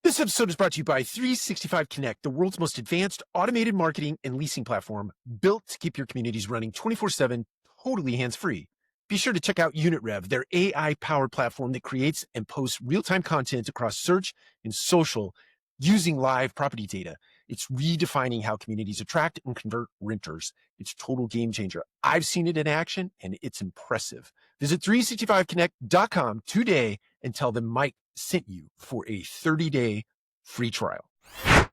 This episode is brought to you by 365 Connect, the world's most advanced automated marketing and leasing platform built to keep your communities running 24/7, totally hands-free. Be sure to check out UnitRev, their AI-powered platform that creates and posts real-time content across search and social using live property data. It's redefining how communities attract and convert renters. It's a total game changer. I've seen it in action, and it's impressive. Visit 365connect.com today and tell them Mike sent you for a 30-day free trial. Welcome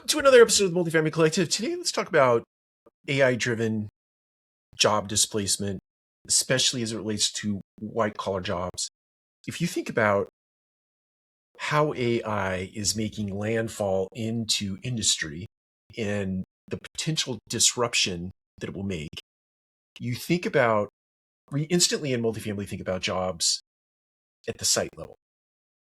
to another episode of the Multifamily Collective. Today, let's talk about AI-driven job displacement, especially as it relates to white-collar jobs. If you think about how AI is making landfall into industry and the potential disruption that it will make, you think about, we instantly in multifamily think about jobs at the site level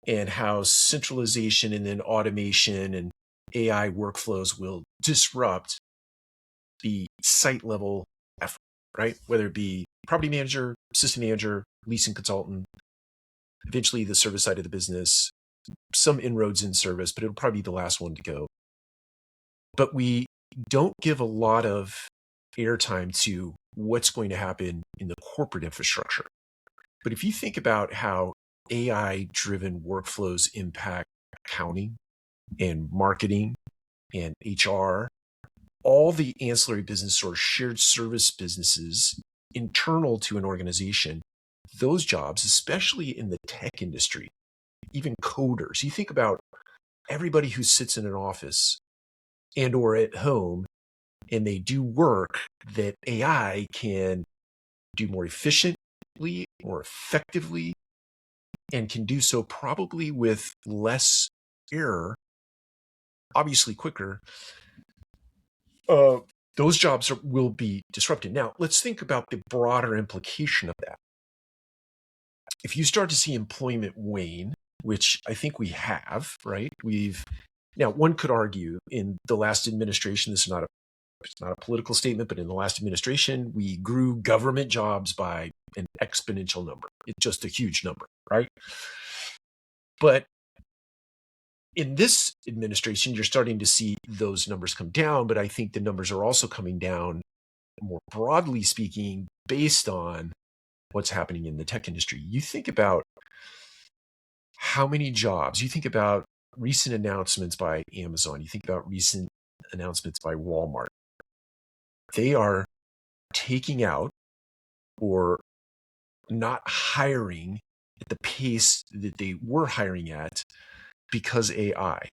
and how centralization and then automation and AI workflows will disrupt the site level effort, right? Whether it be property manager, assistant manager, leasing consultant, eventually the service side of the business, some inroads in service, but it'll probably be the last one to go. But we don't give a lot of airtime to what's going to happen in the corporate infrastructure. But if you think about how AI-driven workflows impact accounting and marketing and HR, all the ancillary business or shared service businesses internal to an organization, those jobs, especially in the tech industry, even coders, you think about everybody who sits in an office and or at home and they do work that AI can do more efficiently, more effectively, and can do so probably with less error, obviously quicker. Those jobs will be disrupted. Now, let's think about the broader implication of that. If you start to see employment wane, which I think we have, right? Now, one could argue in the last administration, it's not a political statement, but in the last administration, we grew government jobs by an exponential number. It's just a huge number, right? But in this administration, you're starting to see those numbers come down, but I think the numbers are also coming down, more broadly speaking, based on what's happening in the tech industry. You think about how many jobs, you think about recent announcements by Amazon, you think about recent announcements by Walmart. They are taking out or not hiring at the pace that they were hiring at because AI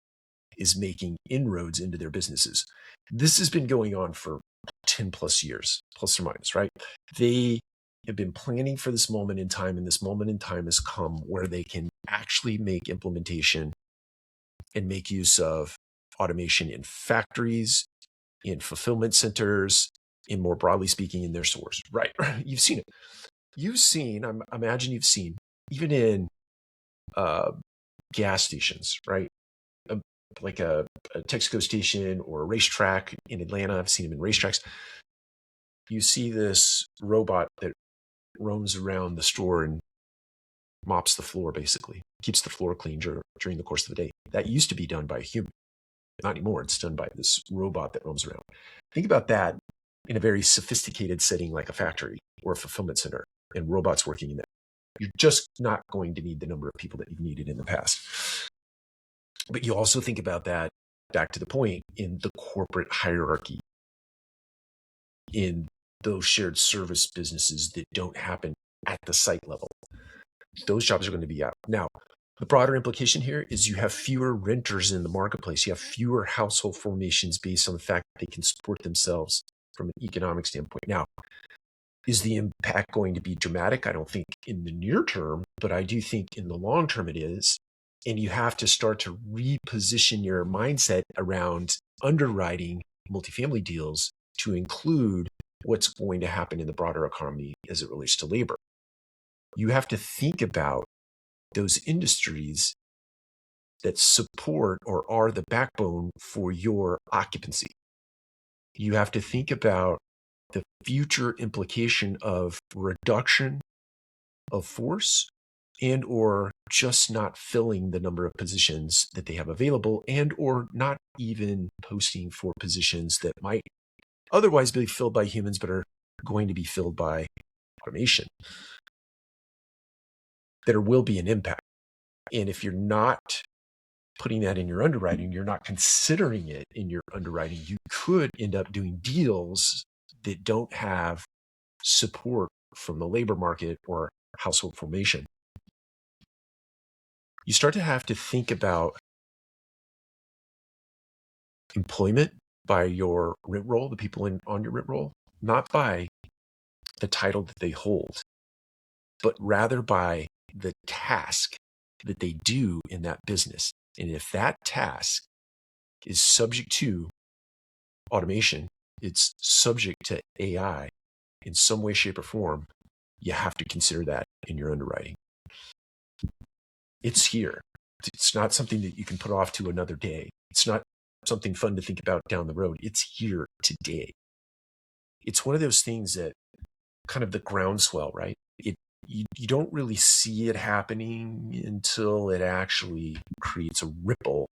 is making inroads into their businesses. This has been going on for 10 plus years, plus or minus, right? They have been planning for this moment in time, and this moment in time has come where they can actually make implementation and make use of automation in factories, in fulfillment centers, in more broadly speaking, in their stores, right? You've seen it. I imagine you've seen, even in gas stations, right? Like a Texaco station or a racetrack in Atlanta. I've seen them in racetracks. You see this robot that roams around the store and mops the floor, basically, keeps the floor clean during the course of the day. That used to be done by a human. Not anymore. It's done by this robot that roams around. Think about that in a very sophisticated setting like a factory or a fulfillment center and robots working in there. You're just not going to need the number of people that you've needed in the past. But you also think about that, back to the point, in the corporate hierarchy, in those shared service businesses that don't happen at the site level. Those jobs are going to be out. Now, the broader implication here is you have fewer renters in the marketplace. You have fewer household formations based on the fact that they can support themselves from an economic standpoint. Now, is the impact going to be dramatic? I don't think in the near term, but I do think in the long term it is. And you have to start to reposition your mindset around underwriting multifamily deals to include what's going to happen in the broader economy as it relates to labor. You have to think about those industries that support or are the backbone for your occupancy. You have to think about the future implication of reduction of force and or just not filling the number of positions that they have available, and or not even posting for positions that might otherwise be filled by humans but are going to be filled by automation. There will be an impact. And if you're not putting that in your underwriting, you're not considering it in your underwriting, you could end up doing deals that don't have support from the labor market or household formation. You start to have to think about employment by your rent roll, the people on your rent roll, not by the title that they hold, but rather by the task that they do in that business. And if that task is subject to automation, it's subject to AI in some way, shape, or form, you have to consider that in your underwriting. It's here. It's not something that you can put off to another day. It's not something fun to think about down the road. It's here today. It's one of those things that kind of the groundswell, right? You don't really see it happening until it actually creates a ripple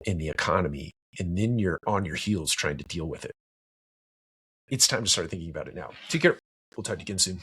in the economy, and then you're on your heels trying to deal with it. It's time to start thinking about it now. Take care. We'll talk to you again soon.